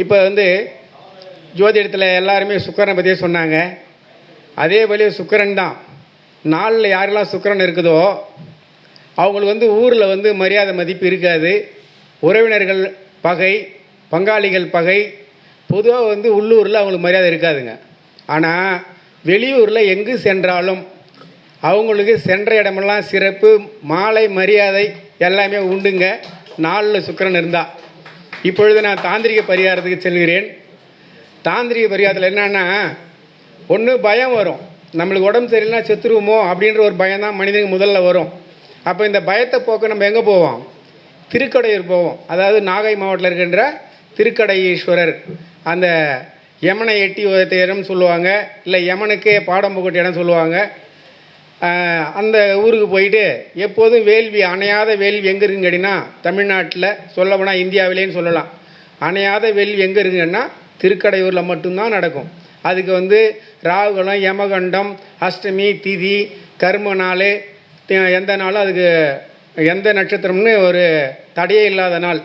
இப்போ ஜோதிடத்தில் எல்லாருமே சுக்கிரனை பற்றியே சொன்னாங்க. அதே வழி சுக்கிரன் தான். நாளில் யாரெல்லாம் சுக்கிரன் இருக்குதோ அவங்களுக்கு ஊரில் மரியாதை மதிப்பு இருக்காது. உறவினர்கள் பகை, பங்காளிகள் பகை, பொதுவாக உள்ளூரில் அவங்களுக்கு மரியாதை இருக்காதுங்க. ஆனால் வெளியூரில் எங்கு சென்றாலும் அவங்களுக்கு சென்ற இடமெல்லாம் சிறப்பு, மாலை மரியாதை எல்லாமே உண்டுங்க. நாளில் சுக்கிரன் இருந்தால். இப்பொழுது நான் தாந்திரிக பரிகாரத்துக்கு செல்கிறேன். தாந்திரிக பரிகாரத்தில் என்னன்னா, ஒன்று பயம் வரும். நம்மளுக்கு உடம்பு சரியில்லைனா செத்துருவோமோ அப்படின்ற ஒரு பயம் தான் மனிதனுக்கு முதல்ல வரும். அப்போ இந்த பயத்தை போக்க நம்ம எங்கே போவோம்? திருக்கடையூர் போவோம். அதாவது நாகை மாவட்டத்தில் இருக்கின்ற திருக்கடையீஸ்வரர், அந்த யமனை எட்டி உதைத்த இடம் சொல்லுவாங்க, இல்லை யமனுக்கே பாடம் புகட்ட இடம் சொல்லுவாங்க. அந்த ஊருக்கு போயிட்டு எப்போதும் வேள்வி, அணையாத வேள்வி எங்கே இருக்குன்னு கேட்டிங்கன்னா, தமிழ்நாட்டில் சொல்ல போனால் இந்தியாவிலேன்னு சொல்லலாம். அணையாத வேள்வி எங்கே இருக்குங்கன்னா திருக்கடையூரில் மட்டும்தான் நடக்கும். அதுக்கு ராகுலம், யமகண்டம், அஷ்டமி திதி, கர்ம நாள், எந்த நாளும் அதுக்கு எந்த நட்சத்திரம்னு ஒரு தடையே இல்லாத நாள்.